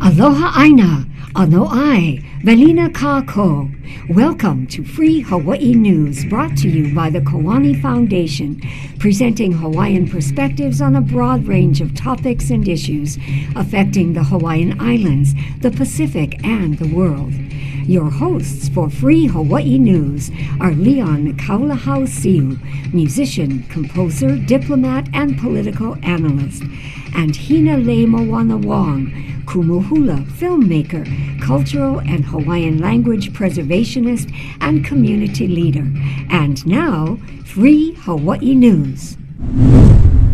Aloha aina, ano ai, velina kako. Welcome to Free Hawaii News, brought to you by the Koani Foundation, presenting Hawaiian perspectives on a broad range of topics and issues affecting the Hawaiian Islands, the Pacific, and the world. Your hosts for Free Hawaii News are Leon Kaulahau-Siu, musician, composer, diplomat, and political analyst, and Hinaleimoana Wong, Kumu filmmaker, cultural and Hawaiian language preservationist, and community leader. And now, Free Hawaii News.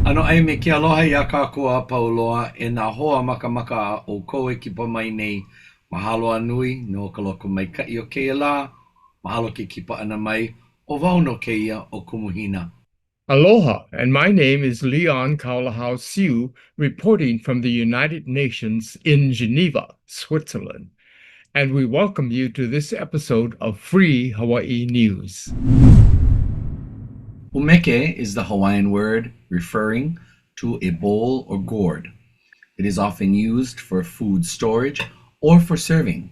Ano ai me ke aloha ia kākua pauloa e nā hoa makamaka o koe ki pa mai nei. Mahalo anui no ka loko mai kai o keia la. Mahalo ke kipa ana mai o wau no keia o Kumuhina. Aloha, and my name is Leon Kaulahau-Siu, reporting from the United Nations in Geneva, Switzerland. And we welcome you to this episode of Free Hawaii News. Umeke is the Hawaiian word referring to a bowl or gourd. It is often used for food storage or for serving.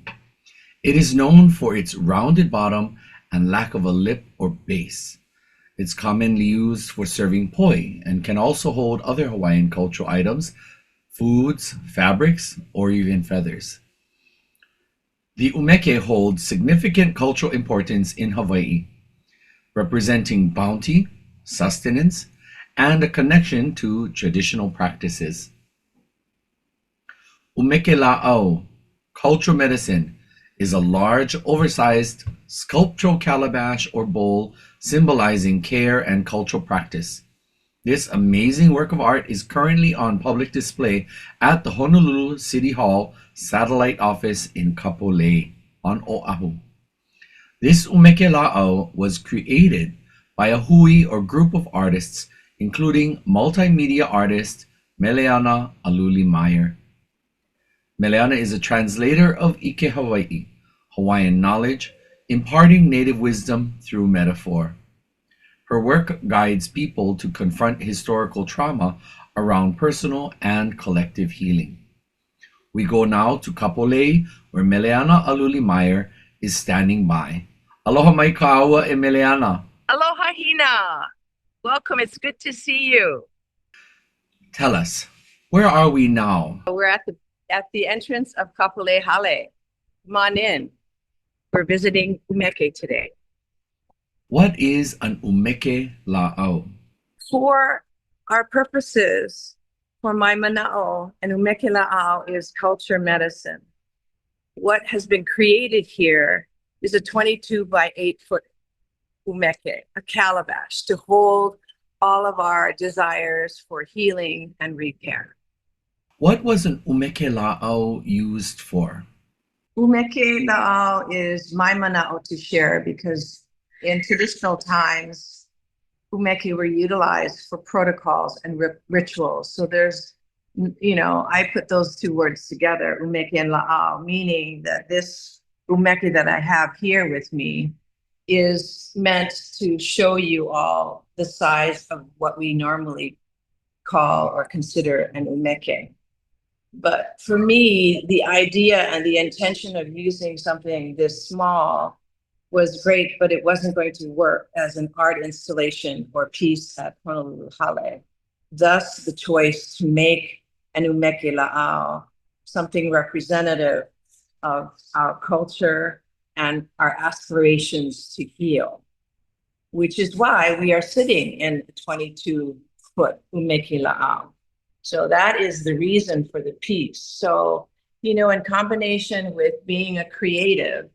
It is known for its rounded bottom and lack of a lip or base. It's commonly used for serving poi and can also hold other Hawaiian cultural items, foods, fabrics, or even feathers. The umeke holds significant cultural importance in Hawaii, representing bounty, sustenance, and a connection to traditional practices. Umeke la'au, cultural medicine, is a large, oversized sculptural calabash or bowl symbolizing care and cultural practice. This amazing work of art is currently on public display at the Honolulu City Hall Satellite Office in Kapolei on Oahu. This umeke la'au was created by a hui or group of artists, including multimedia artist Meleana Aluli-Meyer. Meleana is a translator of Ike Hawaii, Hawaiian knowledge, imparting native wisdom through metaphor. Her work guides people to confront historical trauma around personal and collective healing. We go now to Kapolei, where Meleana Aluli-Meyer is standing by. Aloha mai ka'aua e Meleana. Aloha Hina. Welcome, it's good to see you. Tell us, where are we now? We're at the entrance of Kapolei Hale. Come on in. We're visiting umeke today. What is an umeke la'au? For our purposes, for my mana'o, an umeke la'au is culture medicine. What has been created here is a 22 by 8 foot umeke, a calabash, to hold all of our desires for healing and repair. What was an umeke la'au used for? Umeke la'au is my mana'o to share, because in traditional times, umeke were utilized for protocols and rituals. So there's, I put those two words together, umeke and la'au, meaning that this umeke that I have here with me is meant to show you all the size of what we normally call or consider an umeke. But for me, the idea and the intention of using something this small was great, but it wasn't going to work as an art installation or piece at Honolulu Hale. Thus, the choice to make an umeke la'au, something representative of our culture and our aspirations to heal, which is why we are sitting in a 22-foot umeke la'au. So that is the reason for the piece. So, in combination with being a creative,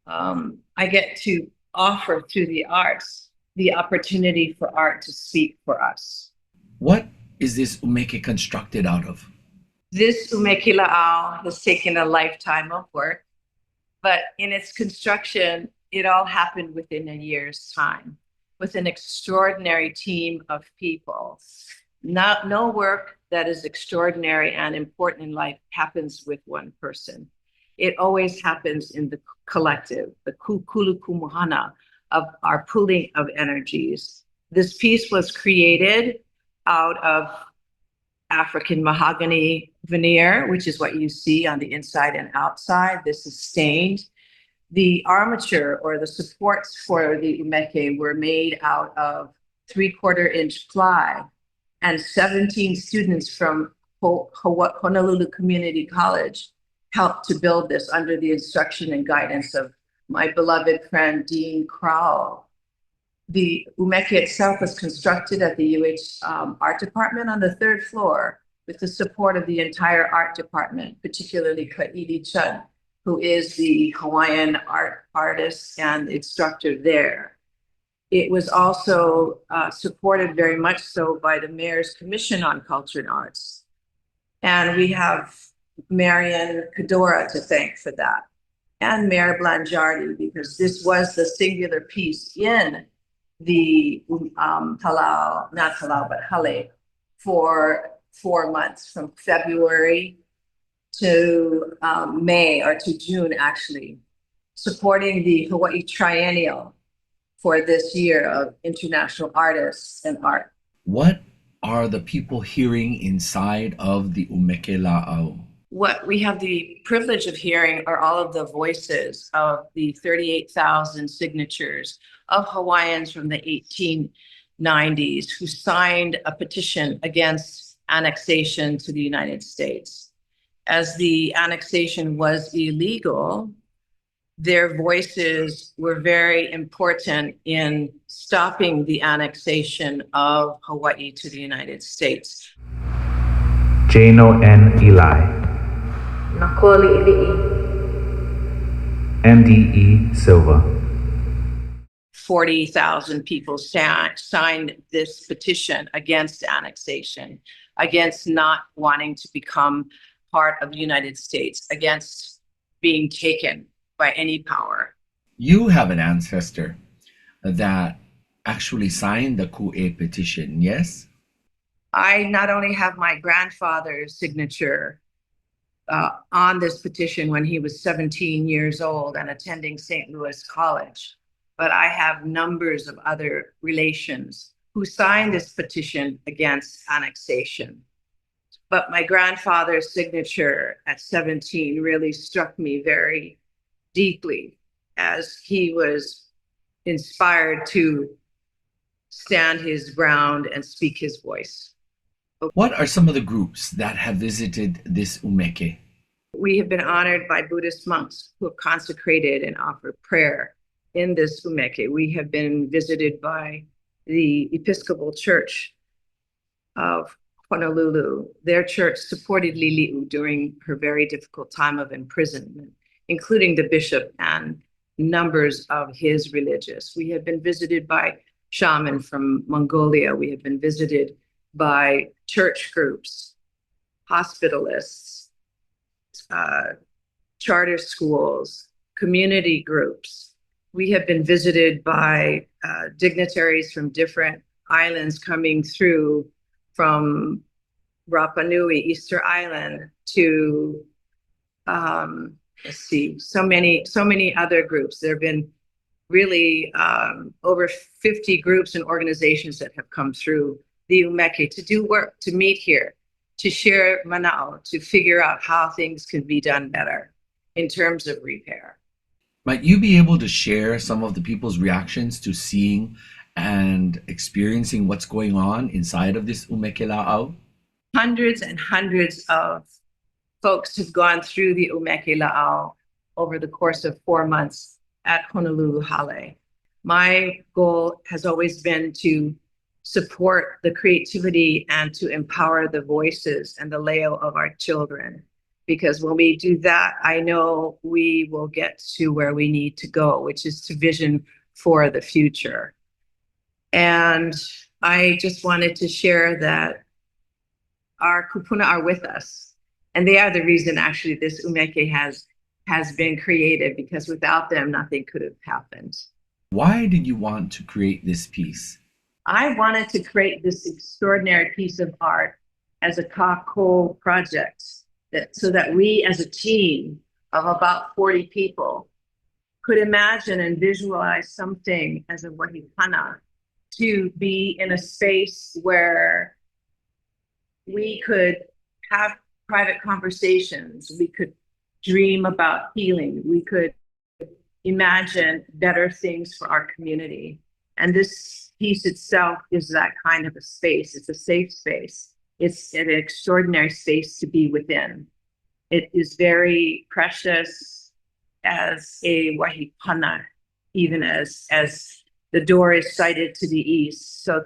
I get to offer through the arts the opportunity for art to speak for us. What is this umeke constructed out of? This umeke la'au has taken a lifetime of work, but in its construction, it all happened within a year's time with an extraordinary team of people. No work that is extraordinary and important in life happens with one person. It always happens in the collective, the kulu kumuhana of our pooling of energies. This piece was created out of African mahogany veneer, which is what you see on the inside and outside. This is stained. The armature or the supports for the umeke were made out of 3/4-inch ply, and 17 students from Honolulu Community College helped to build this under the instruction and guidance of my beloved friend, Dean Crowell. The umeke itself was constructed at the art department on the 3rd floor with the support of the entire art department, particularly Ka'ili Chun, who is the Hawaiian artist and instructor there. It was also supported very much so by the Mayor's Commission on Culture and Arts. And we have Marian Kadora to thank for that, and Mayor Blangiardi, because this was the singular piece in the hale for 4 months, from February to May, or to June actually, supporting the Hawaii Triennial for this year of international artists and art. What are the people hearing inside of the umeke la'au? What we have the privilege of hearing are all of the voices of the 38,000 signatures of Hawaiians from the 1890s who signed a petition against annexation to the United States. As the annexation was illegal, their voices were very important in stopping the annexation of Hawaii to the United States. Jano N. Eli. Nakoli Ili'i. MDE Silva. 40,000 people signed this petition against annexation, against not wanting to become part of the United States, against being taken by any power. You have an ancestor that actually signed the Ku'e petition, yes? I not only have my grandfather's signature on this petition when he was 17 years old and attending St. Louis College, but I have numbers of other relations who signed this petition against annexation. But my grandfather's signature at 17 really struck me very deeply, as he was inspired to stand his ground and speak his voice. What are some of the groups that have visited this umeke? We have been honored by Buddhist monks who have consecrated and offered prayer in this umeke. We have been visited by the Episcopal Church of Honolulu. Their church supported Lili'u during her very difficult time of imprisonment, including the bishop and numbers of his religious. We have been visited by shaman from Mongolia. We have been visited by church groups, hospitalists, charter schools, community groups. We have been visited by dignitaries from different islands coming through, from Rapa Nui, Easter Island, to so many other groups. There have been really over 50 groups and organizations that have come through the umeke to do work, to meet here, to share mana'o, to figure out how things can be done better in terms of repair. Might you be able to share some of the people's reactions to seeing and experiencing what's going on inside of this umeke la'au? Hundreds and hundreds of folks have gone through the umeke la'au over the course of 4 months at Honolulu Hale. My goal has always been to support the creativity and to empower the voices and the leo of our children. Because when we do that, I know we will get to where we need to go, which is to vision for the future. And I just wanted to share that our kupuna are with us. And they are the reason actually this umeke has been created, because without them, nothing could have happened. Why did you want to create this piece? I wanted to create this extraordinary piece of art as a kako project, so that we as a team of about 40 people could imagine and visualize something as a wahikana, to be in a space where we could have private conversations. We could dream about healing. We could imagine better things for our community. And this piece itself is that kind of a space. It's a safe space. It's an extraordinary space to be within. It is very precious as a wahipana, even as the door is sighted to the east. So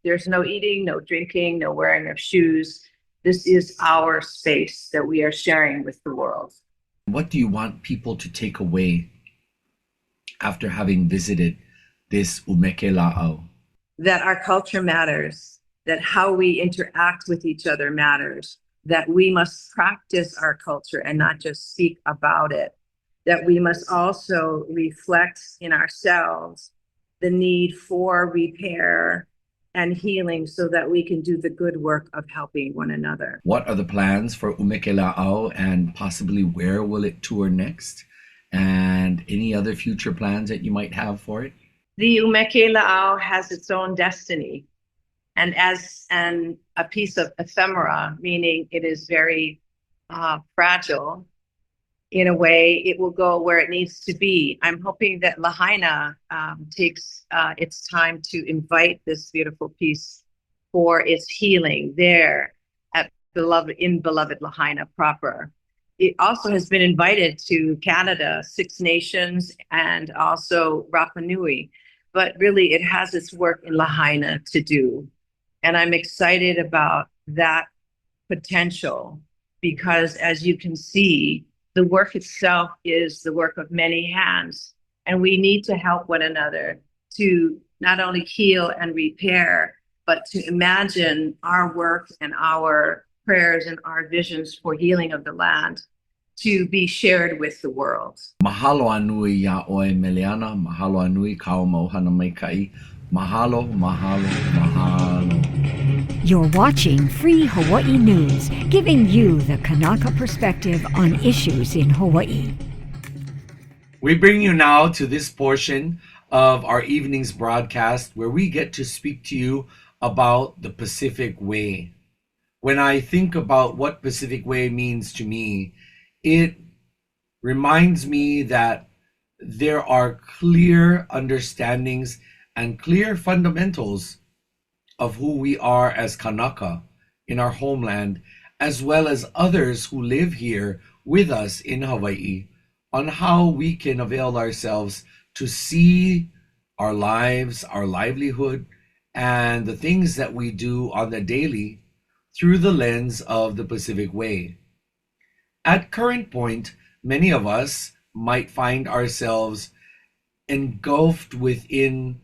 there's no eating, no drinking, no wearing of shoes. This is our space that we are sharing with the world. What do you want people to take away after having visited this umeke la'au? That our culture matters, that how we interact with each other matters, that we must practice our culture and not just speak about it, that we must also reflect in ourselves the need for repair and healing so that we can do the good work of helping one another. What are the plans for umeke la'au, and possibly where will it tour next? And any other future plans that you might have for it? The umeke la'au has its own destiny. And as a piece of ephemera, meaning it is very fragile, in a way, it will go where it needs to be. I'm hoping that Lahaina takes its time to invite this beautiful piece for its healing there in beloved Lahaina proper. It also has been invited to Canada, Six Nations, and also Rapa Nui. But really, it has its work in Lahaina to do. And I'm excited about that potential because, as you can see, the work itself is the work of many hands. And we need to help one another to not only heal and repair, but to imagine our work and our prayers and our visions for healing of the land to be shared with the world. Mahalo anui yaʻoe Meleana, mahalo anui kao mauhana mai kai. Mahalo, mahalo, mahalo. You're watching Free Hawaii News, giving you the Kanaka perspective on issues in Hawaii. We bring you now to this portion of our evening's broadcast where we get to speak to you about the Pacific Way. When I think about what Pacific Way means to me, it reminds me that there are clear understandings and clear fundamentals of who we are as Kanaka in our homeland, as well as others who live here with us in Hawaii, on how we can avail ourselves to see our lives, our livelihood, and the things that we do on the daily through the lens of the Pacific Way. At current point, many of us might find ourselves engulfed within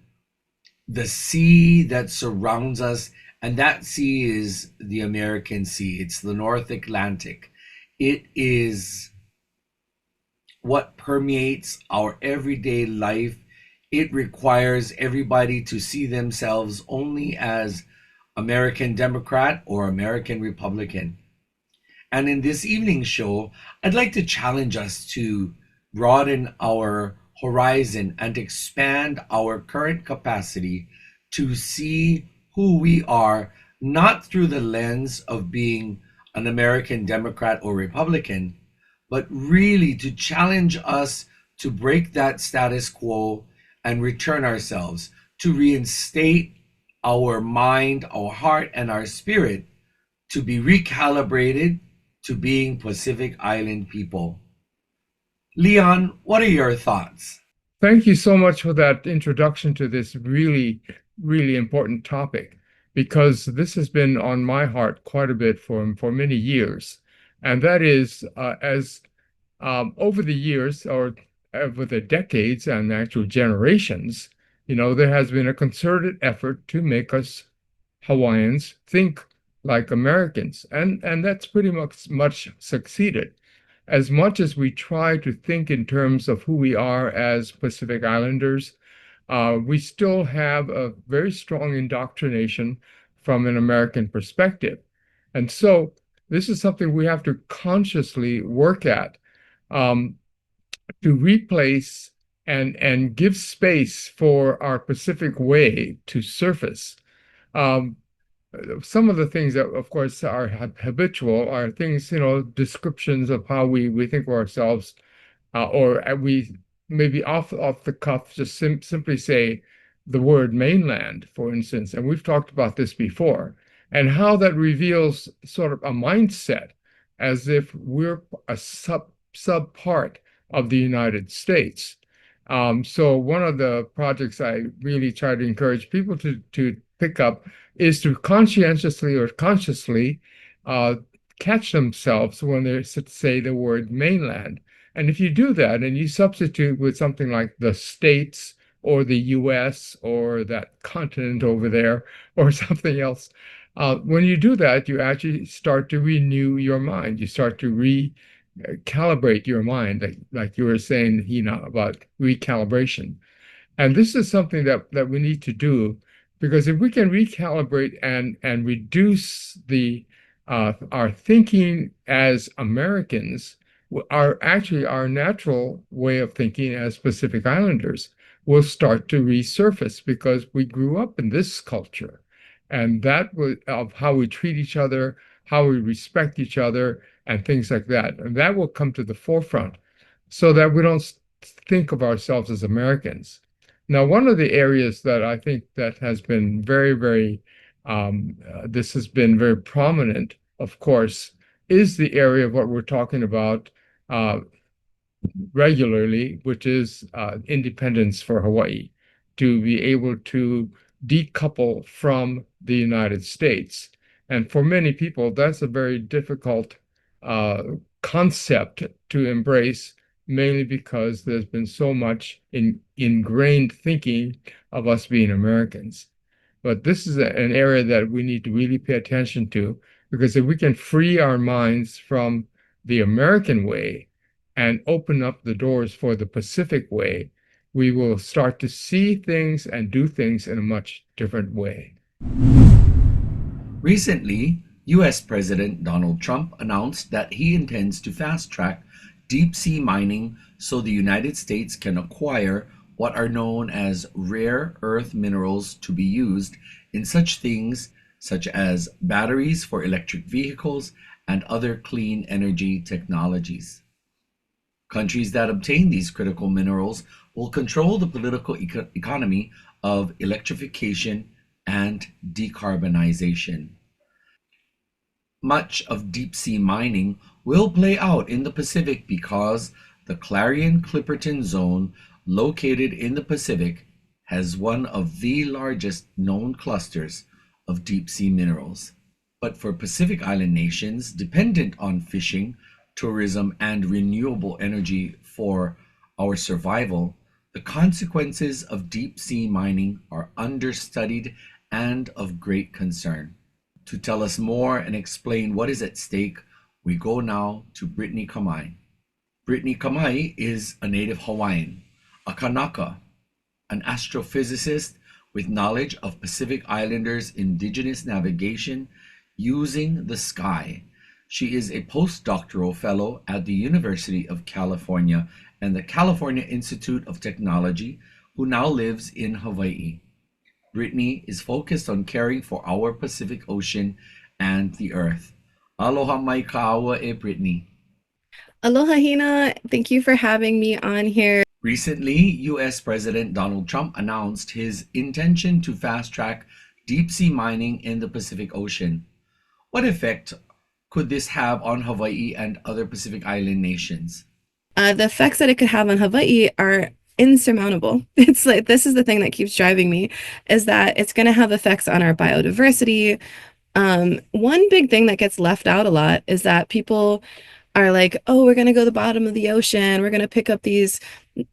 the sea that surrounds us, and that sea is the American Sea. It's the North Atlantic. It is what permeates our everyday life. It requires everybody to see themselves only as American Democrat or American Republican. And in this evening's show, I'd like to challenge us to broaden our horizon and expand our current capacity to see who we are, not through the lens of being an American Democrat or Republican, but really to challenge us to break that status quo and return ourselves, to reinstate our mind, our heart, and our spirit to be recalibrated to being Pacific Island people. Leon, what are your thoughts? Thank you so much for that introduction to this really, really important topic, because this has been on my heart quite a bit for many years. And that is, as over the years, or over the decades and actual generations, there has been a concerted effort to make us Hawaiians think like Americans. And that's pretty much succeeded. As much as we try to think in terms of who we are as Pacific Islanders, we still have a very strong indoctrination from an American perspective. And so this is something we have to consciously work at, to replace and give space for our Pacific Way to surface. some of the things that, of course, are habitual are things, descriptions of how we think of ourselves, or we maybe off the cuff just simply say the word mainland, for instance. And we've talked about this before, and how that reveals sort of a mindset as if we're a sub part of the United States. So one of the projects I really try to encourage people to pick up is to conscientiously or consciously catch themselves when they say the word mainland. And if you do that and you substitute with something like the States or the US or that continent over there or something else, when you do that, you actually start to renew your mind. You start to recalibrate your mind, like you were saying, about recalibration. And this is something that we need to do, because if we can recalibrate and reduce our thinking as Americans, our natural way of thinking as Pacific Islanders will start to resurface, because we grew up in this culture, and that of how we treat each other, how we respect each other, and things like that. And that will come to the forefront, so that we don't think of ourselves as Americans. Now, one of the areas that I think that has been this has been very prominent, of course, is the area of what we're talking about regularly, which is independence for Hawaii, to be able to decouple from the United States. And for many people, that's a very difficult concept to embrace, mainly because there's been so much ingrained thinking of us being Americans. But this is an area that we need to really pay attention to, because if we can free our minds from the American way and open up the doors for the Pacific way, we will start to see things and do things in a much different way. Recently, US President Donald Trump announced that he intends to fast-track deep-sea mining so the United States can acquire what are known as rare earth minerals to be used in such things such as batteries for electric vehicles and other clean energy technologies. Countries that obtain these critical minerals will control the political economy of electrification and decarbonization. Much of deep-sea mining will play out in the Pacific because the Clarion-Clipperton Zone, located in the Pacific, has one of the largest known clusters of deep-sea minerals. But for Pacific Island nations dependent on fishing, tourism, and renewable energy for our survival, the consequences of deep-sea mining are understudied and of great concern. To tell us more and explain what is at stake, we go now to Brittany Kamai. Brittany Kamai is a native Hawaiian, a Kanaka, an astrophysicist with knowledge of Pacific Islanders' indigenous navigation using the sky. She is a postdoctoral fellow at the University of California and the California Institute of Technology, who now lives in Hawaii. Brittany is focused on caring for our Pacific Ocean and the Earth. Aloha mai ka'awa e Brittany. Aloha, Hina. Thank you for having me on here. Recently, US President Donald Trump announced his intention to fast-track deep-sea mining in the Pacific Ocean. What effect could this have on Hawaii and other Pacific Island nations? The effects that it could have on Hawaii are insurmountable. It's like, this is the thing that keeps driving me, is that it's going to have effects on our biodiversity. One big thing that gets left out a lot is that people are like, oh, we're going to go to the bottom of the ocean. We're going to pick up these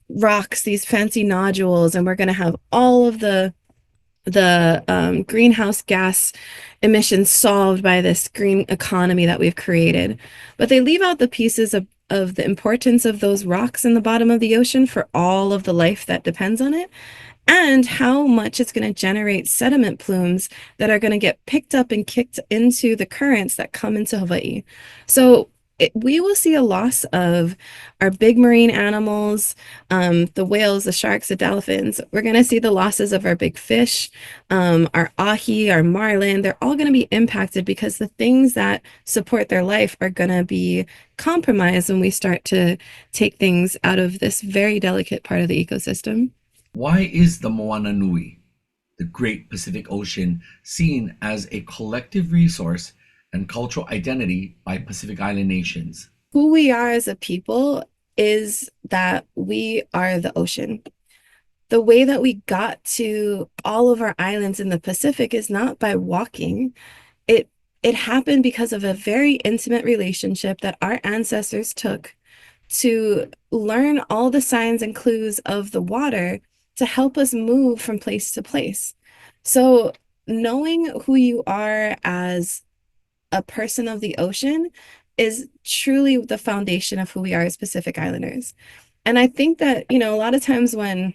rocks, these fancy nodules, and we're going to have all of the greenhouse gas emissions solved by this green economy that we've created. But they leave out the pieces of the importance of those rocks in the bottom of the ocean for all of the life that depends on it, and how much it's going to generate sediment plumes that are going to get picked up and kicked into the currents that come into Hawaii. So we will see a loss of our big marine animals, the whales, the sharks, the dolphins. We're going to see the losses of our big fish, our ahi, our marlin. They're all going to be impacted because the things that support their life are going to be compromised when we start to take things out of this very delicate part of the ecosystem. Why is the Moana Nui, the Great Pacific Ocean, seen as a collective resource and cultural identity by Pacific Island nations? Who we are as a people is that we are the ocean. The way that we got to all of our islands in the Pacific is not by walking. It happened because of a very intimate relationship that our ancestors took to learn all the signs and clues of the water to help us move from place to place. So knowing who you are as a person of the ocean is truly the foundation of who we are as Pacific Islanders. And I think that, a lot of times when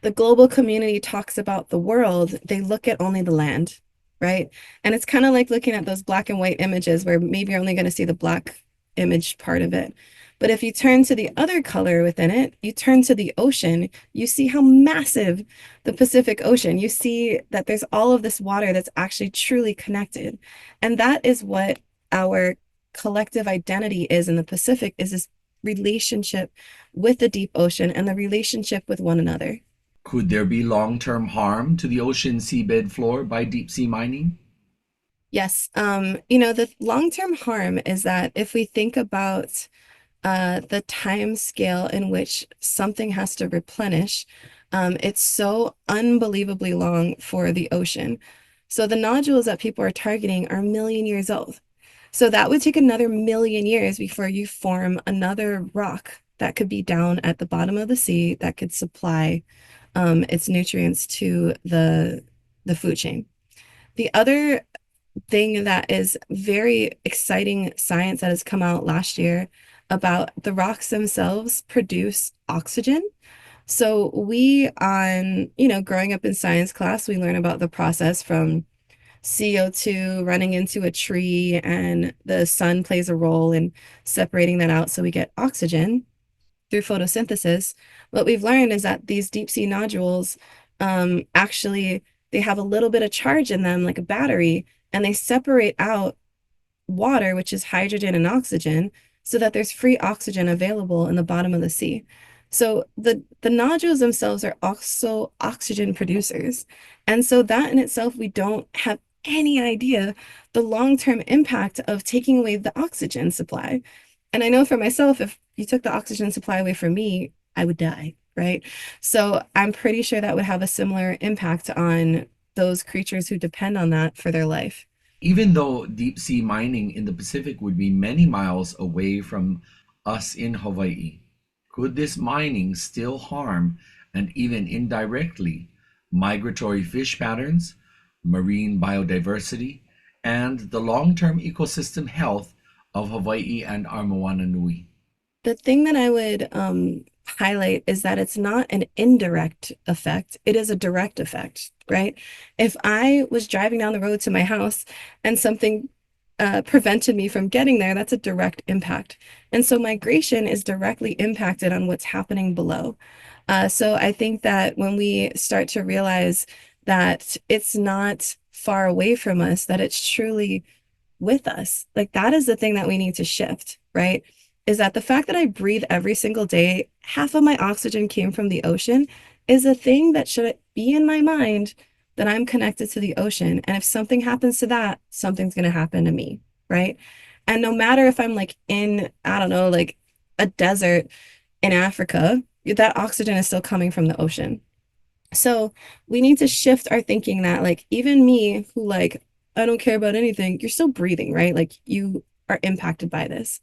the global community talks about the world, they look at only the land, right? And it's kind of like looking at those black and white images where maybe you're only going to see the black image part of it. But if you turn to the other color within it, you turn to the ocean, you see how massive the Pacific Ocean. You see that there's all of this water that's actually truly connected. And that is what our collective identity is in the Pacific, is this relationship with the deep ocean and the relationship with one another. Could there be long-term harm to the ocean seabed floor by deep sea mining? Yes. The long-term harm is that if we think about the time scale in which something has to replenish, it's so unbelievably long for the ocean. So the nodules that people are targeting are 1,000,000 years old. So that would take another 1,000,000 years before you form another rock that could be down at the bottom of the sea that could supply its nutrients to the food chain. The other thing that is very exciting science that has come out last year about the rocks themselves produce oxygen. So growing up in science class, we learn about the process from CO2 running into a tree, and the sun plays a role in separating that out so we get oxygen through photosynthesis. What we've learned is that these deep sea nodules actually, they have a little bit of charge in them like a battery, and they separate out water, which is hydrogen and oxygen, so that there's free oxygen available in the bottom of the sea. So the nodules themselves are also oxygen producers. And so that in itself, we don't have any idea the long-term impact of taking away the oxygen supply. And I know for myself, if you took the oxygen supply away from me, I would die, right? So I'm pretty sure that would have a similar impact on those creatures who depend on that for their life. Even though deep sea mining in the Pacific would be many miles away from us in Hawaii, could this mining still harm, and even indirectly, migratory fish patterns, marine biodiversity, and the long-term ecosystem health of Hawaii and our Moana Nui? The thing that I would highlight is that it's not an indirect effect, it is a direct effect, right? If I was driving down the road to my house and something prevented me from getting there, that's a direct impact. And so migration is directly impacted on what's happening below. So I think that when we start to realize that it's not far away from us, that it's truly with us, like that is the thing that we need to shift, right? Is that the fact that I breathe every single day, half of my oxygen came from the ocean, is a thing that should be in my mind, that I'm connected to the ocean. And if something happens to that, something's going to happen to me, right? And no matter if I'm like in, I don't know, like a desert in Africa, that oxygen is still coming from the ocean. So we need to shift our thinking that like, even me who like, I don't care about anything, you're still breathing, right? Like you are impacted by this.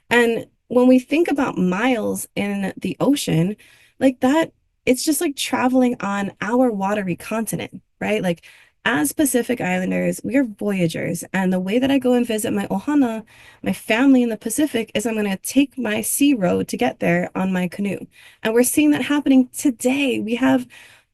And when we think about miles in the ocean, like that, it's just like traveling on our watery continent, right? Like as Pacific Islanders, we are voyagers. And the way that I go and visit my ohana, my family in the Pacific, is I'm going to take my sea road to get there on my canoe. And we're seeing that happening today. We have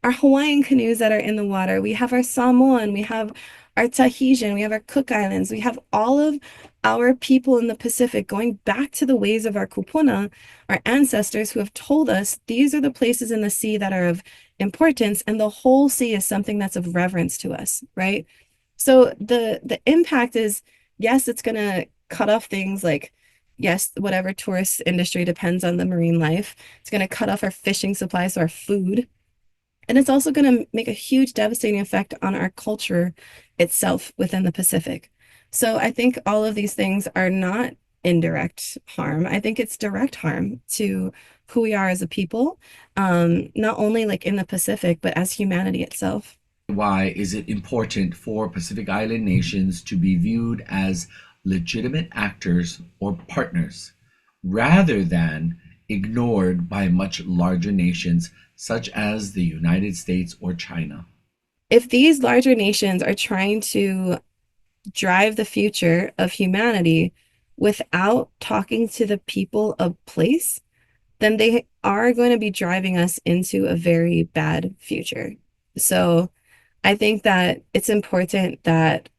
our Hawaiian canoes that are in the water. We have our Samoan, we have our Tahitian, we have our Cook Islands, we have all of our people in the Pacific going back to the ways of our kupuna, our ancestors who have told us these are the places in the sea that are of importance, and the whole sea is something that's of reverence to us, right? So the impact is, yes, it's going to cut off things like, yes, whatever tourist industry depends on the marine life. It's going to cut off our fishing supplies, so our food. And it's also going to make a huge devastating effect on our culture itself within the Pacific. So I think all of these things are not indirect harm. I think it's direct harm to who we are as a people, not only like in the Pacific, but as humanity itself. Why is it important for Pacific Island nations to be viewed as legitimate actors or partners rather than ignored by much larger nations such as the United States or China? If these larger nations are trying to drive the future of humanity without talking to the people of place, then they are going to be driving us into a very bad future. So I think that it's important that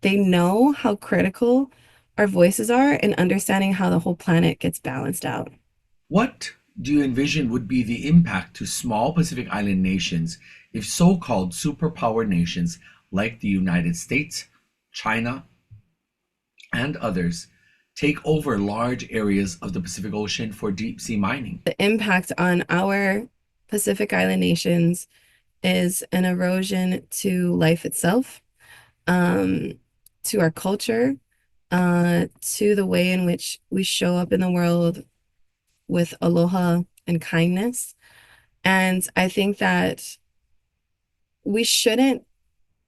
they know how critical our voices are in understanding how the whole planet gets balanced out. What do you envision would be the impact to small Pacific Island nations if so-called superpower nations like the United States, China, and others take over large areas of the Pacific Ocean for deep sea mining? The impact on our Pacific Island nations is an erosion to life itself, to our culture, to the way in which we show up in the world with aloha and kindness. And I think that we shouldn't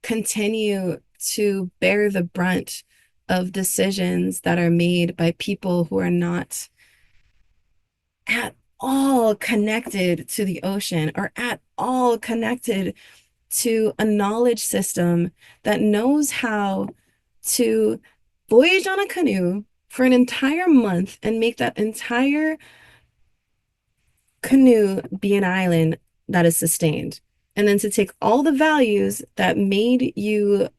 continue to bear the brunt of decisions that are made by people who are not at all connected to the ocean or at all connected to a knowledge system that knows how to voyage on a canoe for an entire month and make that entire canoe be an island that is sustained. And then to take all the values that made you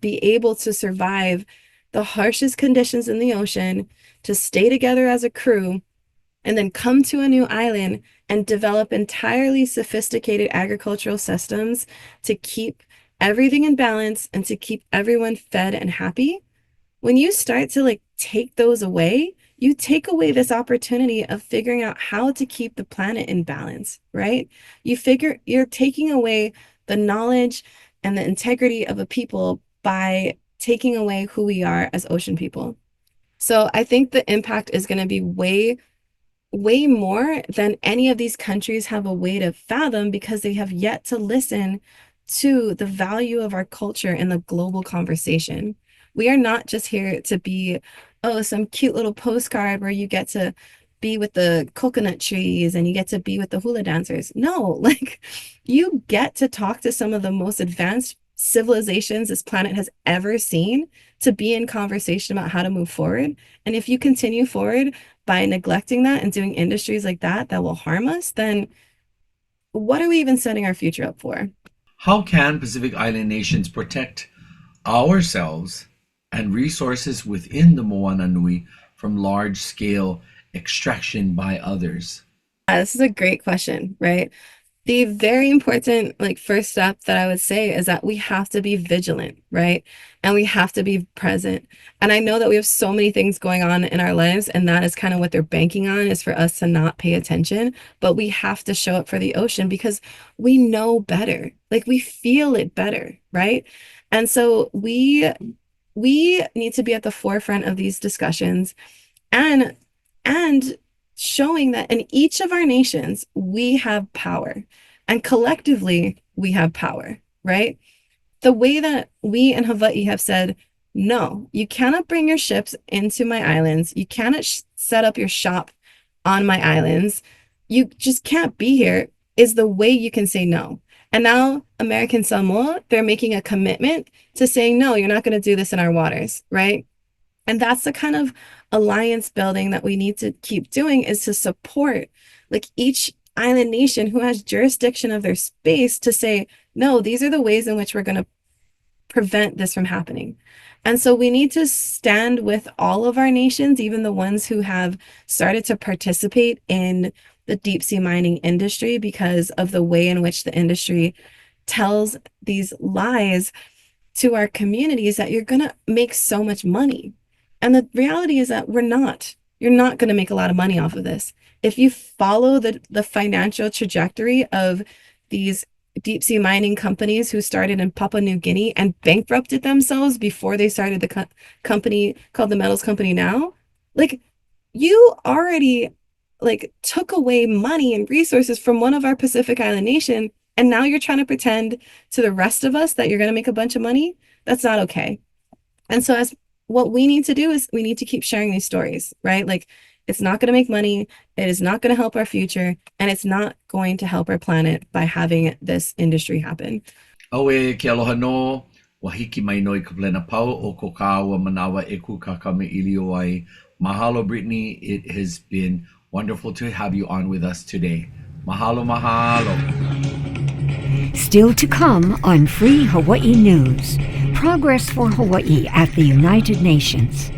be able to survive the harshest conditions in the ocean, to stay together as a crew, and then come to a new island and develop entirely sophisticated agricultural systems to keep everything in balance and to keep everyone fed and happy. When you start to like take those away, you take away this opportunity of figuring out how to keep the planet in balance, right? You're taking away the knowledge and the integrity of a people by taking away who we are as ocean people. So I think the impact is going to be way more than any of these countries have a way to fathom, because they have yet to listen to the value of our culture in the global conversation. We are not just here to be, oh, some cute little postcard where you get to be with the coconut trees and you get to be with the hula dancers. No, like you get to talk to some of the most advanced civilizations this planet has ever seen, to be in conversation about how to move forward. And if you continue forward by neglecting that and doing industries like that will harm us, then what are we even setting our future up for? How can Pacific Island nations protect ourselves and resources within the Moana Nui from large-scale extraction by others? This is a great question, right? The very important first step that I would say is that we have to be vigilant, right? And we have to be present. And I know that we have so many things going on in our lives, and that is kind of what they're banking on, is for us to not pay attention. But we have to show up for the ocean because we know better. Like we feel it better, right? And so we need to be at the forefront of these discussions and showing that in each of our nations, we have power, and collectively we have power, right? The way that we in Hawaii have said, no, you cannot bring your ships into my islands. You cannot set up your shop on my islands. You just can't be here, is the way you can say no. And now American Samoa, they're making a commitment to saying, no, you're not going to do this in our waters, right? And that's the kind of alliance building that we need to keep doing, is to support each island nation who has jurisdiction of their space to say, no, these are the ways in which we're going to prevent this from happening. And so we need to stand with all of our nations, even the ones who have started to participate in the deep sea mining industry, because of the way in which the industry tells these lies to our communities that you're going to make so much money. And the reality is that you're not going to make a lot of money off of this. If you follow the financial trajectory of these deep sea mining companies who started in Papua New Guinea and bankrupted themselves before they started the company called the Metals Company now, like, you already like took away money and resources from one of our Pacific Island nation, and now you're trying to pretend to the rest of us that you're going to make a bunch of money. That's not okay. And so what we need to do is we need to keep sharing these stories, right? Like, it's not going to make money. It is not going to help our future. And it's not going to help our planet by having this industry happen. Aue ke aloha no, wa hiki mai no I ka plena pau o ko kāua manawa e ku kakame ilio ai. Mahalo, Brittany. It has been wonderful to have you on with us today. Mahalo, mahalo. Still to come on Free Hawaii News. Progress for Hawaii at the United Nations.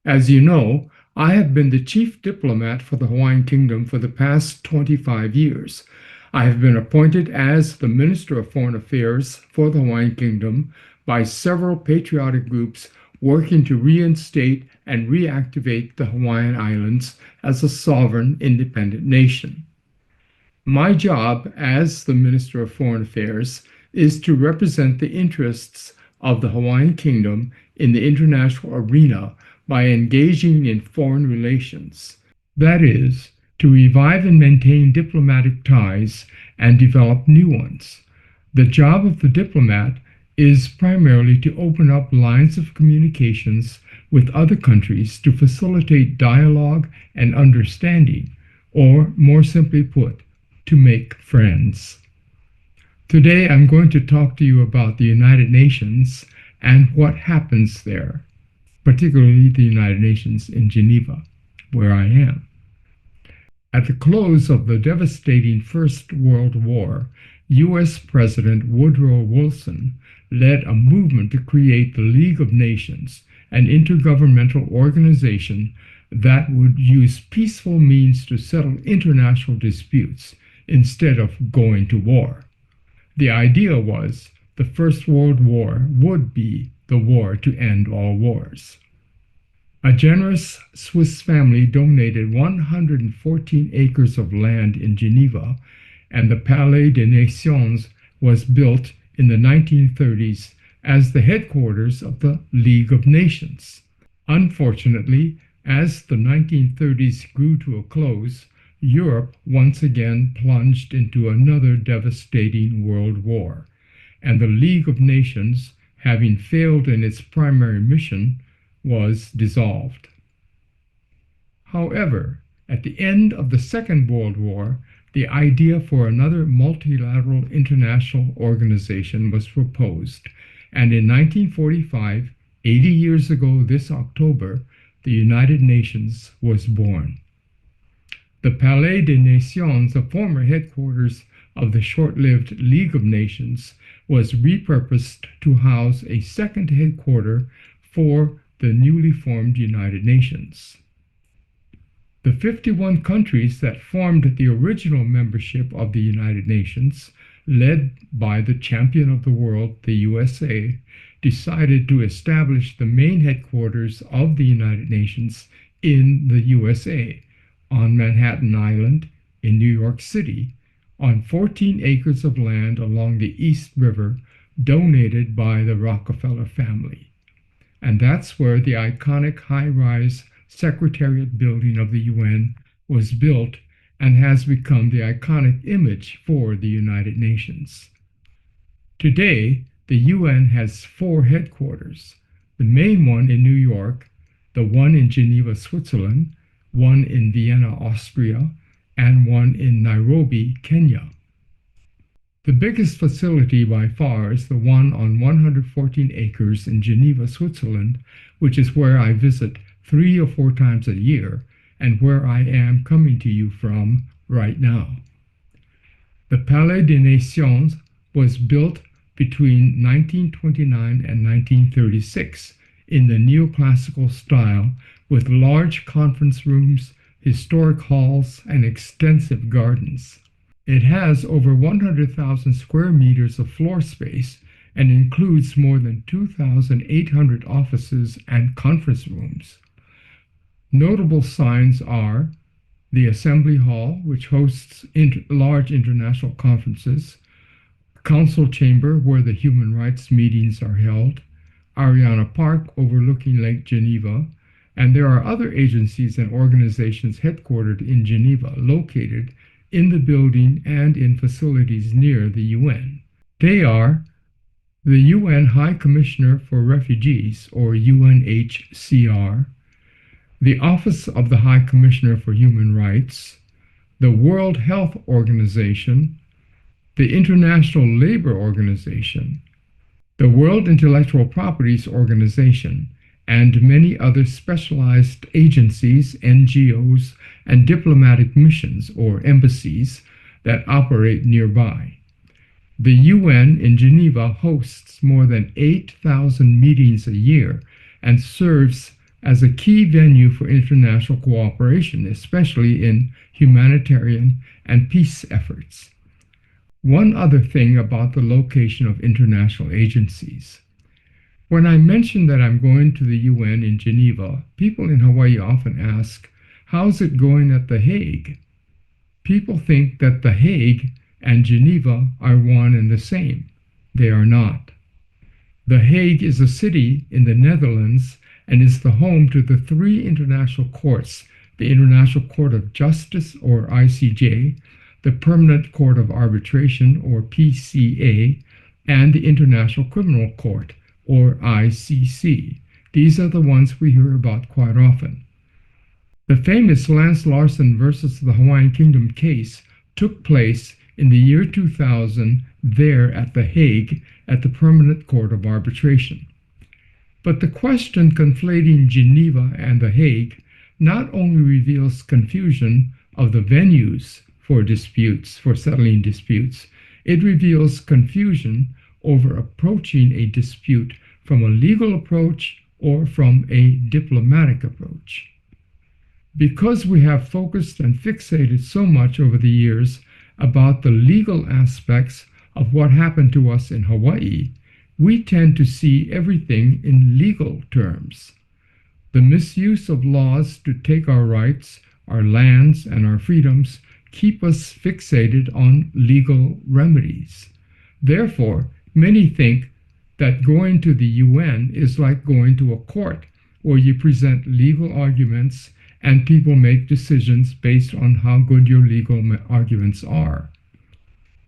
As you know, I have been the chief diplomat for the Hawaiian Kingdom for the past 25 years. I have been appointed as the Minister of Foreign Affairs for the Hawaiian Kingdom by several patriotic groups working to reinstate and reactivate the Hawaiian Islands as a sovereign, independent nation. My job as the Minister of Foreign Affairs is to represent the interests of the Hawaiian Kingdom in the international arena by engaging in foreign relations. That is, to revive and maintain diplomatic ties and develop new ones. The job of the diplomat is primarily to open up lines of communications with other countries to facilitate dialogue and understanding, or more simply put, to make friends. Today I'm going to talk to you about the United Nations and what happens there, particularly the United Nations in Geneva, where I am. At the close of the devastating First World War, U.S. President Woodrow Wilson led a movement to create the League of Nations, an intergovernmental organization that would use peaceful means to settle international disputes instead of going to war. The idea was the First World War would be the war to end all wars. A generous Swiss family donated 114 acres of land in Geneva, and the Palais des Nations was built in the 1930s as the headquarters of the League of Nations. Unfortunately, as the 1930s grew to a close, Europe once again plunged into another devastating world war, and the League of Nations, having failed in its primary mission, was dissolved. However, at the end of the Second World War, the idea for another multilateral international organization was proposed, and in 1945, 80 years ago this October, the United Nations was born. The Palais des Nations, the former headquarters of the short-lived League of Nations, was repurposed to house a second headquarters for the newly formed United Nations. The 51 countries that formed the original membership of the United Nations, led by the champion of the world, the USA, decided to establish the main headquarters of the United Nations in the USA, on Manhattan Island in New York City, on 14 acres of land along the East River donated by the Rockefeller family. And that's where the iconic high-rise Secretariat building of the UN was built and has become the iconic image for the United Nations. Today, the UN has 4 headquarters, the main one in New York, the one in Geneva, Switzerland, one in Vienna, Austria, and one in Nairobi, Kenya. The biggest facility by far is the one on 114 acres in Geneva, Switzerland, which is where I visit 3 or 4 times a year and where I am coming to you from right now. The Palais des Nations was built between 1929 and 1936 in the neoclassical style with large conference rooms, historic halls, and extensive gardens. It has over 100,000 square meters of floor space and includes more than 2,800 offices and conference rooms. Notable signs are the Assembly Hall, which hosts large international conferences, Council Chamber, where the human rights meetings are held, Ariana Park overlooking Lake Geneva, and there are other agencies and organizations headquartered in Geneva located in the building and in facilities near the UN. They are the UN High Commissioner for Refugees, or UNHCR, the Office of the High Commissioner for Human Rights, the World Health Organization, the International Labor Organization, the World Intellectual Properties Organization, and many other specialized agencies, NGOs, and diplomatic missions, or embassies, that operate nearby. The UN in Geneva hosts more than 8,000 meetings a year and serves as a key venue for international cooperation, especially in humanitarian and peace efforts. One other thing about the location of international agencies. When I mention that I'm going to the UN in Geneva, people in Hawaii often ask, how's it going at The Hague? People think that The Hague and Geneva are one and the same. They are not. The Hague is a city in the Netherlands and is the home to the three international courts, the International Court of Justice, or ICJ, the Permanent Court of Arbitration, or PCA, and the International Criminal Court, or ICC. These are the ones we hear about quite often. The famous Lance Larson versus the Hawaiian Kingdom case took place in the year 2000 there at The Hague at the Permanent Court of Arbitration. But the question conflating Geneva and The Hague not only reveals confusion of the venues for disputes, for settling disputes, it reveals confusion over approaching a dispute from a legal approach or from a diplomatic approach. Because we have focused and fixated so much over the years about the legal aspects of what happened to us in Hawaii, we tend to see everything in legal terms. The misuse of laws to take our rights, our lands, and our freedoms keep us fixated on legal remedies. Therefore, many think that going to the UN is like going to a court where you present legal arguments and people make decisions based on how good your legal arguments are.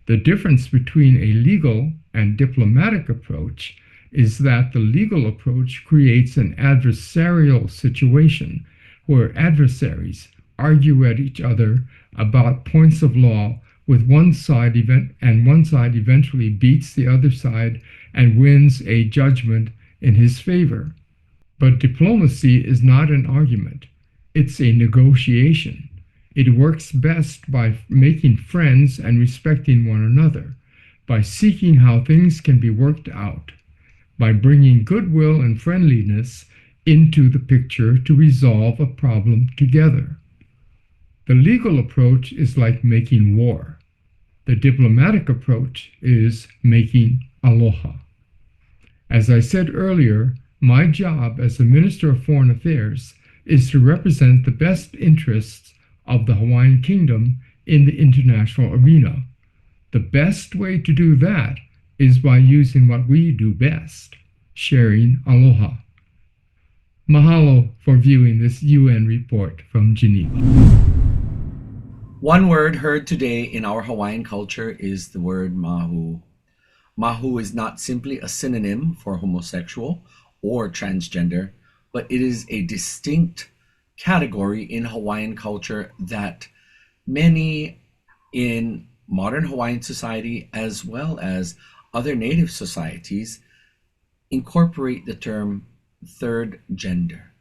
The difference between a legal and diplomatic approach is that the legal approach creates an adversarial situation where adversaries argue at each other about points of law with one side eventually beats the other side and wins a judgment in his favor. But diplomacy is not an argument. It's a negotiation. It works best by making friends and respecting one another, by seeking how things can be worked out, by bringing goodwill and friendliness into the picture to resolve a problem together. The legal approach is like making war. The diplomatic approach is making aloha. As I said earlier, my job as the Minister of Foreign Affairs is to represent the best interests of the Hawaiian Kingdom in the international arena. The best way to do that is by using what we do best, sharing aloha. Mahalo for viewing this UN report from Geneva. One word heard today in our Hawaiian culture is the word Māhū. Mahu is not simply a synonym for homosexual or transgender, but it is a distinct category in Hawaiian culture that many in modern Hawaiian society, as well as other native societies, incorporate the term third gender,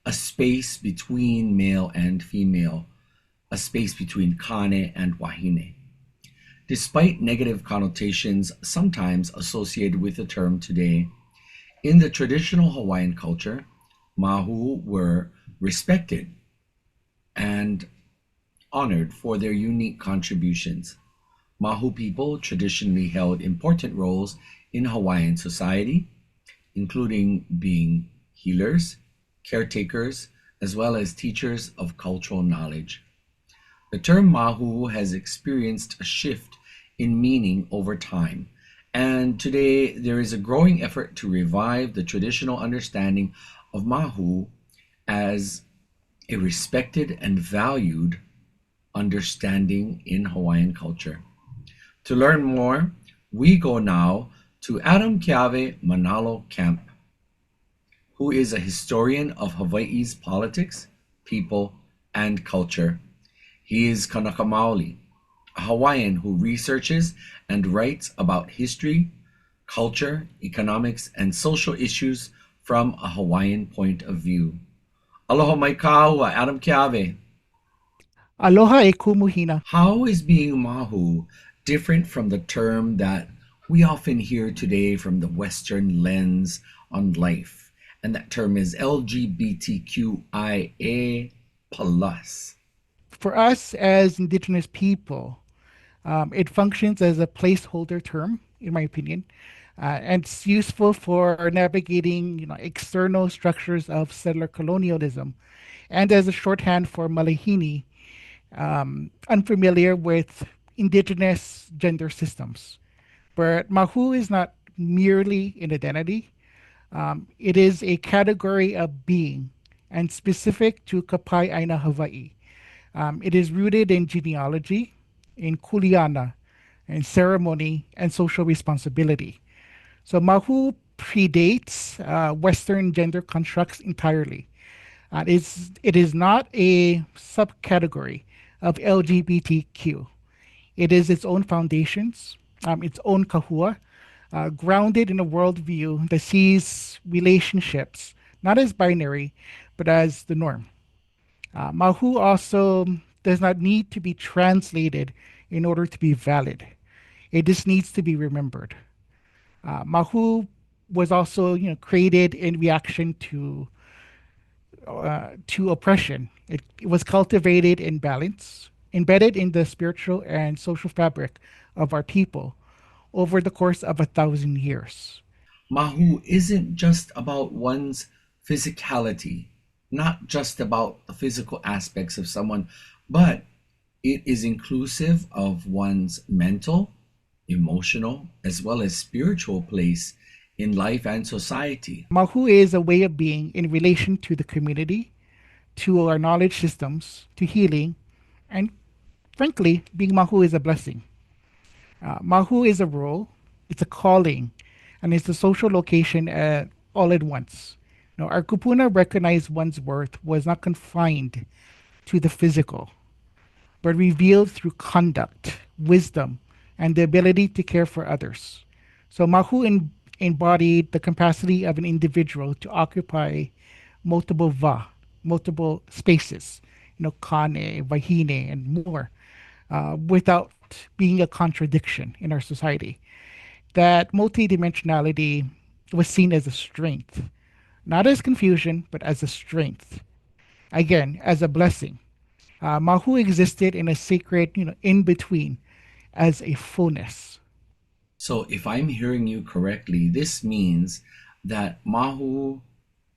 a space between male and female, a space between kane and wahine. Despite negative connotations sometimes associated with the term today, in the traditional Hawaiian culture, Mahu were respected and honored for their unique contributions. Mahu people traditionally held important roles in Hawaiian society, including being healers, caretakers, as well as teachers of cultural knowledge. The term Mahu has experienced a shift in meaning over time, and today there is a growing effort to revive the traditional understanding of Mahu as a respected and valued understanding in Hawaiian culture. To learn more, we go now to Adam Keawe Manalo Camp, who is a historian of Hawaii's politics, people, and culture. He is Kanaka Maoli, a Hawaiian who researches and writes about history, culture, economics, and social issues from a Hawaiian point of view. Aloha mai kaua, Adam Keawe. Aloha e kumu hina. How is being Mahu different from the term that we often hear today from the Western lens on life? And that term is LGBTQIA plus. For us as Indigenous people, it functions as a placeholder term, in my opinion, and it's useful for navigating, external structures of settler colonialism, and as a shorthand for malihini, unfamiliar with Indigenous gender systems. But Mahu is not merely an identity; it is a category of being, and specific to Kapai Aina Hawaii. It is rooted in genealogy, in kuleana, in ceremony, and social responsibility. So Mahu predates Western gender constructs entirely. It is not a subcategory of LGBTQ. It is its own foundations, its own kahua, grounded in a worldview that sees relationships not as binary, but as the norm. Mahu also does not need to be translated in order to be valid. It just needs to be remembered. Mahu was also, created in reaction to oppression. It was cultivated in balance, embedded in the spiritual and social fabric of our people over the course of 1,000 years. Mahu isn't just about one's physicality, not just about the physical aspects of someone, but it is inclusive of one's mental, emotional, as well as spiritual place in life and society. Mahu is a way of being in relation to the community, to our knowledge systems, to healing, and frankly, being Mahu is a blessing. Mahu is a role, it's a calling, and it's a social location all at once. Our kupuna recognized one's worth was not confined to the physical, but revealed through conduct, wisdom, and the ability to care for others. So Mahu embodied the capacity of an individual to occupy multiple spaces, kane, wahine, and more, without being a contradiction in our society. That multidimensionality was seen as a strength, not as confusion, but as a strength. Again, as a blessing. Mahu existed in a sacred, in between, as a fullness. So, if I'm hearing you correctly, this means that Mahu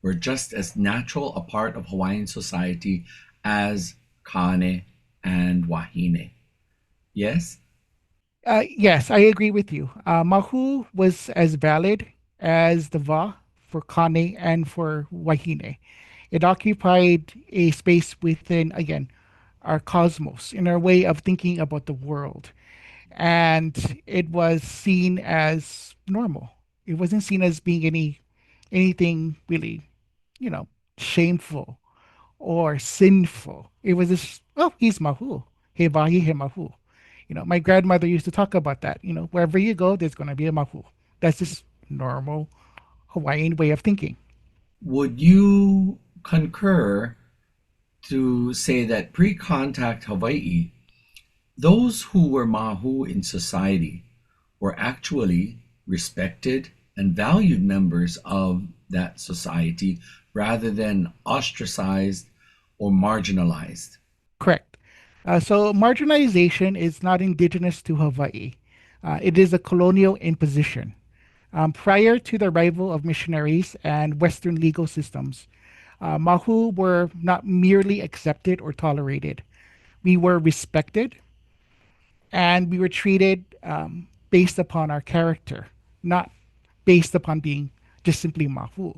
were just as natural a part of Hawaiian society as Kane and Wahine. Yes? Yes, I agree with you. Mahu was as valid as the Va for Kane and for Wahine. It occupied a space within, again, our cosmos, in our way of thinking about the world. And it was seen as normal. It wasn't seen as being anything really, shameful or sinful. It was just, oh, he's Mahu. He Vahi he Mahu. My grandmother used to talk about that. Wherever you go, there's going to be a Mahu. That's just normal Hawaiian way of thinking. Would you concur to say that pre-contact Hawaii, Those who were Mahu in society were actually respected and valued members of that society rather than ostracized or marginalized. Correct. So marginalization is not indigenous to Hawaii. It is a colonial imposition. Prior to the arrival of missionaries and Western legal systems, Mahu were not merely accepted or tolerated. We were respected and we were treated based upon our character, not based upon being just simply Mahu.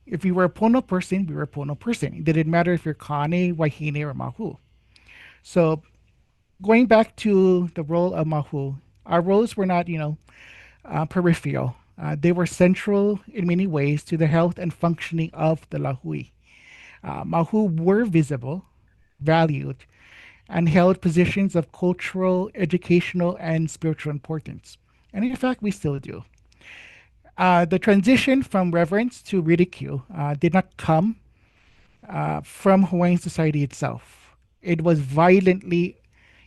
If you were a Pono person, we were a Pono person. It didn't matter if you're Kane, Wahine, or Mahu. So going back to the role of Mahu, our roles were not, peripheral. They were central in many ways to the health and functioning of the Lahui. Mahu were visible, valued, and held positions of cultural, educational, and spiritual importance. And in fact, we still do. The transition from reverence to ridicule did not come from Hawaiian society itself. It was violently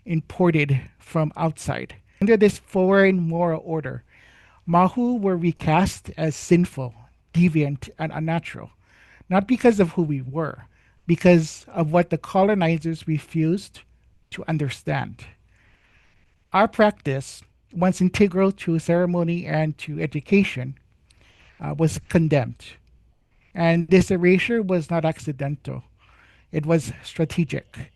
imported from outside. Under this foreign moral order, Mahu were recast as sinful, deviant, and unnatural, not because of who we were, because of what the colonizers refused to understand. Our practice, once integral to ceremony and to education, was condemned. And this erasure was not accidental, it was strategic.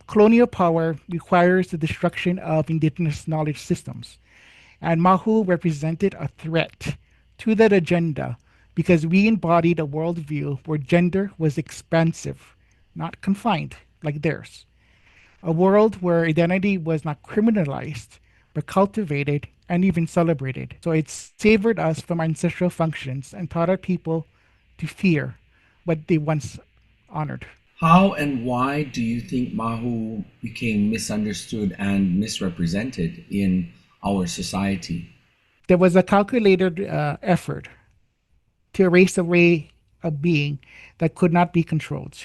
Colonial power requires the destruction of indigenous knowledge systems, and Mahu represented a threat to that agenda because we embodied a worldview where gender was expansive, not confined like theirs. A world where identity was not criminalized, but cultivated and even celebrated. So it savored us from ancestral functions and taught our people to fear what they once honored. How and why do you think Mahu became misunderstood and misrepresented in our society? There was a calculated effort to erase a way of being that could not be controlled.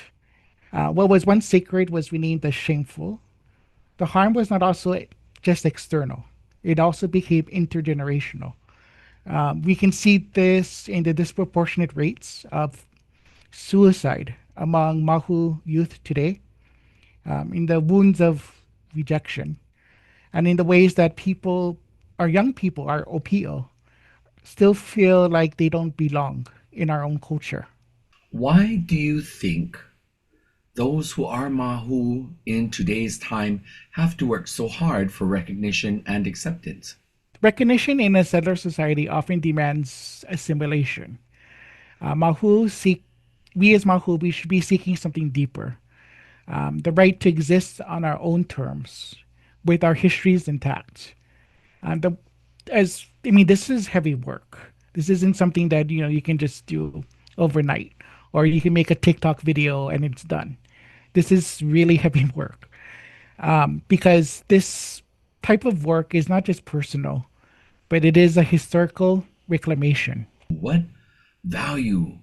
What was once sacred was renamed as shameful. The harm was not also just external, it also became intergenerational. We can see this in the disproportionate rates of suicide among Mahu youth today, in the wounds of rejection, and in the ways that people, our young people, our OPO, still feel like they don't belong in our own culture. Why do you think those who are Mahu in today's time have to work so hard for recognition and acceptance? Recognition in a settler society often demands assimilation. We as Mahu, we should be seeking something deeper. The right to exist on our own terms, with our histories intact. This is heavy work. This isn't something that you can just do overnight, or you can make a TikTok video and it's done. This is really heavy work, because this type of work is not just personal, but it is a historical reclamation. What value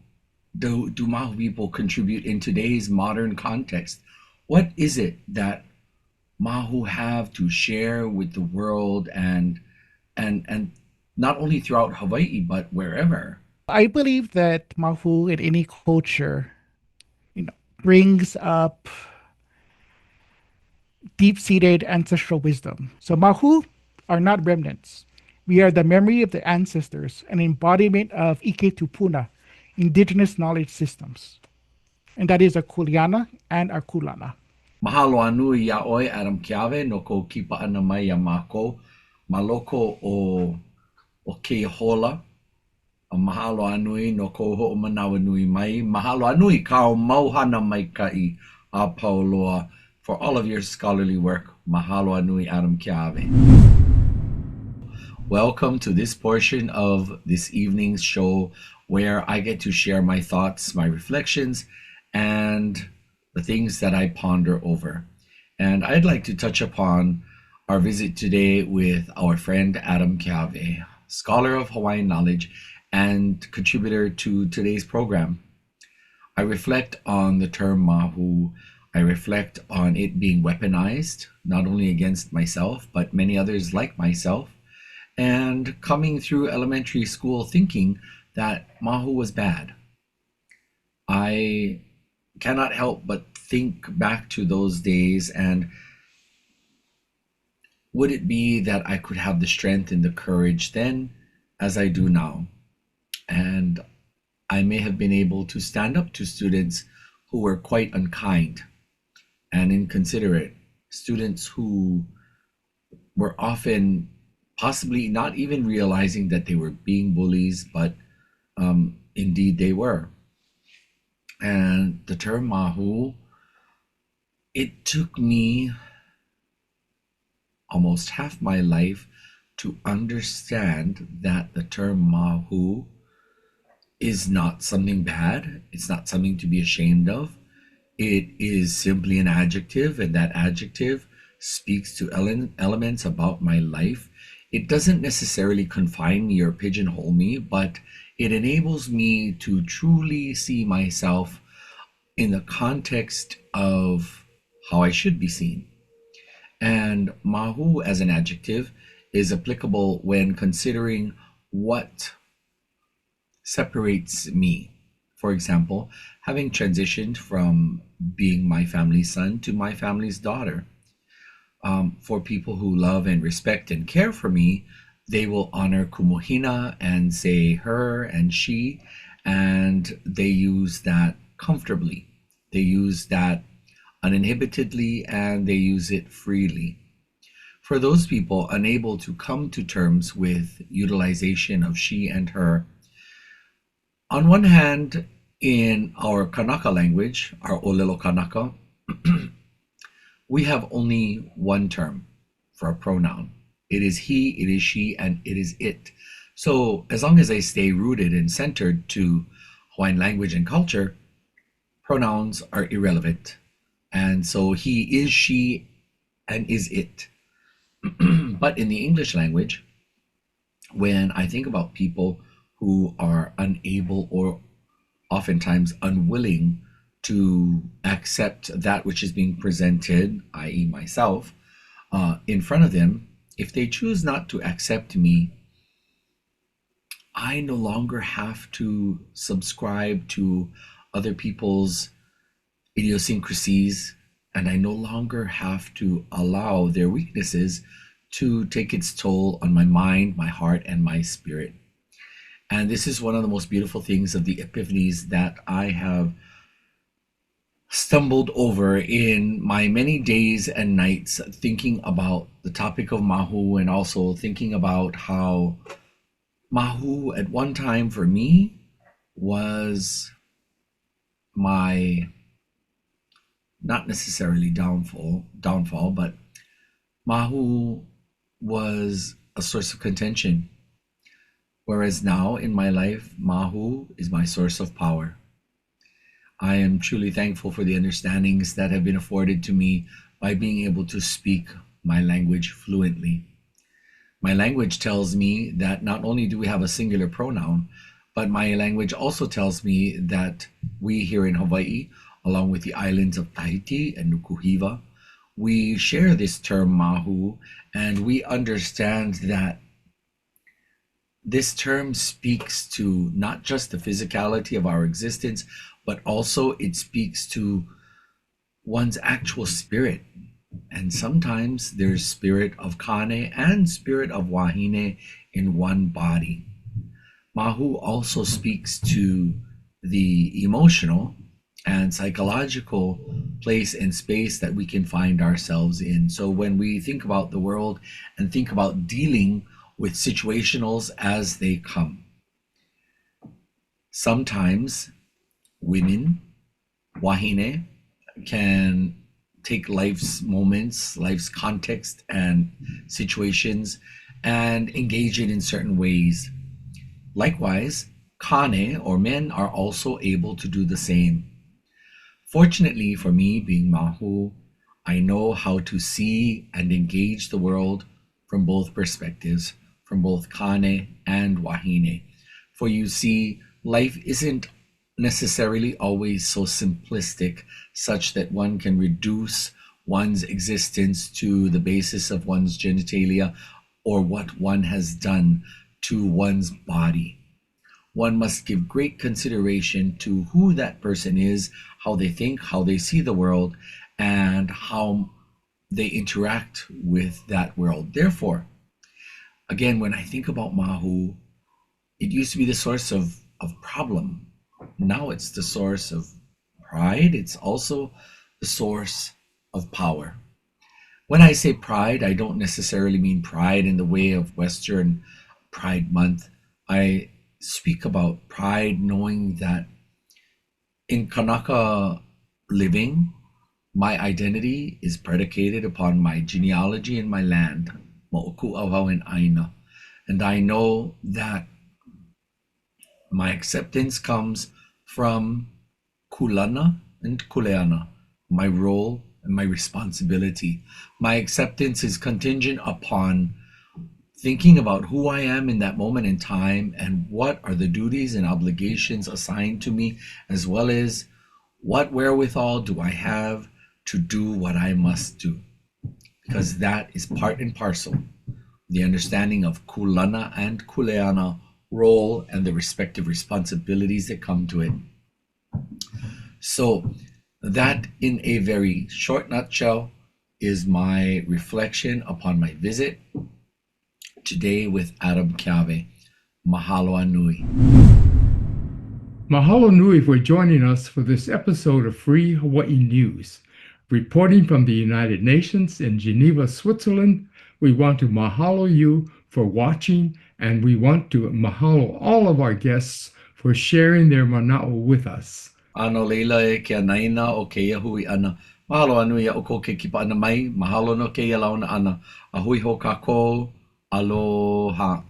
do Mahu people contribute in today's modern context? What is it that Mahu have to share with the world and not only throughout Hawaii but wherever? I believe that Mahu in any culture, brings up deep-seated ancestral wisdom. So Mahu are not remnants. We are the memory of the ancestors, an embodiment of Ike Tupuna, indigenous knowledge systems. And that is our kuleana and our kulana. Mahalo anui yaoi Adam Kiave no ko kipa ana mai ya mako maloko o ke hola. Mahalo anui no ko ho manawa nui mai. Mahalo anui kao mauhana mai kai a pauloa for all of your scholarly work. Mahalo anui Adam Kiave. Welcome to this portion of this evening's show where I get to share my thoughts, my reflections, and the things that I ponder over. And I'd like to touch upon our visit today with our friend Adam Kiave, scholar of Hawaiian knowledge and contributor to today's program. I reflect on the term Mahu I reflect on it being weaponized, not only against myself, but many others like myself, and coming through elementary school thinking that Mahu was bad. I cannot help but think back to those days, and would it be that I could have the strength and the courage then as I do now? And I may have been able to stand up to students who were quite unkind and inconsiderate, students who were often possibly not even realizing that they were being bullies, but indeed they were. And the term Mahu, it took me almost half my life to understand that the term Mahu is not something bad. It's not something to be ashamed of. It is simply an adjective, and that adjective speaks to elements about my life. It doesn't necessarily confine me or pigeonhole me, but it enables me to truly see myself in the context of how I should be seen. And Mahu as an adjective is applicable when considering what separates me. For example, having transitioned from being my family's son to my family's daughter. For people who love and respect and care for me, they will honor Kumu and say her and she, and they use that comfortably. They use that uninhibitedly, and they use it freely. For those people unable to come to terms with utilization of she and her, on one hand, in our Kanaka language, our Olelo Kanaka, we have only one term for a pronoun. It is he, it is she, and it is it. So as long as I stay rooted and centered to Hawaiian language and culture, pronouns are irrelevant. And so he is, she, and is it. But in the English language, when I think about people who are unable or oftentimes unwilling to accept that which is being presented, i.e. myself, in front of them, if they choose not to accept me, I no longer have to subscribe to other people's idiosyncrasies, and I no longer have to allow their weaknesses to take its toll on my mind, my heart, and my spirit. And this is one of the most beautiful things of the epiphanies that I have stumbled over in my many days and nights thinking about the topic of Mahu, and also thinking about how Mahu at one time for me was my, not necessarily downfall, but Mahu was a source of contention. Whereas now in my life, Mahu is my source of power. I am truly thankful for the understandings that have been afforded to me by being able to speak my language fluently. My language tells me that not only do we have a singular pronoun, but my language also tells me that we here in Hawaii, along with the islands of Tahiti and Nukuhiva, we share this term Mahu, and we understand that this term speaks to not just the physicality of our existence, but also it speaks to one's actual spirit. And sometimes there's spirit of Kane and spirit of Wahine in one body. Mahu also speaks to the emotional and psychological place and space that we can find ourselves in. So when we think about the world and think about dealing with situationals as they come, sometimes women, Wahine, can take life's moments, life's context and situations and engage it in certain ways. Likewise, Kane or men are also able to do the same. Fortunately for me, being Mahu, I know how to see and engage the world from both perspectives, from both Kane and Wahine. For you see, life isn't necessarily always so simplistic, such that one can reduce one's existence to the basis of one's genitalia or what one has done to one's body. One must give great consideration to who that person is, how they think, how they see the world, and how they interact with that world. Therefore, again, when I think about Mahu, it used to be the source of problem. Now it's the source of pride. It's also the source of power. When I say pride, I don't necessarily mean pride in the way of Western Pride Month. I speak about pride knowing that in Kanaka living, my identity is predicated upon my genealogy and my land, Aina. And I know that my acceptance comes from Kulana and Kuleana, my role and my responsibility. My acceptance is contingent upon thinking about who I am in that moment in time and what are the duties and obligations assigned to me, as well as what wherewithal do I have to do what I must do. Because that is part and parcel, the understanding of Kulana and Kuleana role and the respective responsibilities that come to it. So that in a very short nutshell is my reflection upon my visit today with Adam Kiave. Mahalo nui. Mahalo nui for joining us for this episode of Free Hawaii News. Reporting from the United Nations in Geneva, Switzerland, we want to mahalo you for watching, and we want to mahalo all of our guests for sharing their mana'o with us. Ano leila e ke anaina o ke iahui ana. Mahalo anu ia o ko ke kipa ana mai. Mahalo no ke ia launa ana. Ahui ho kako. Aloha.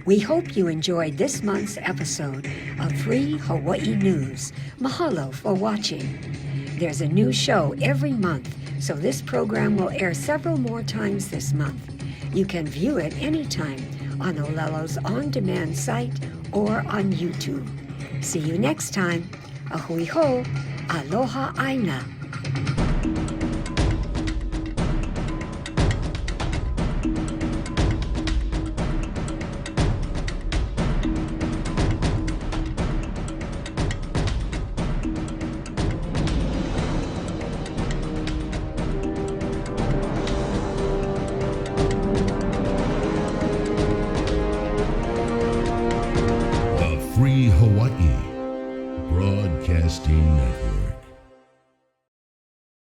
We hope you enjoyed this month's episode of Free Hawaii News. Mahalo for watching. There's a new show every month, so this program will air several more times this month. You can view it anytime on Olelo's on-demand site or on YouTube. See you next time. Ahui ho, aloha aina. Free Hawaii Broadcasting Network.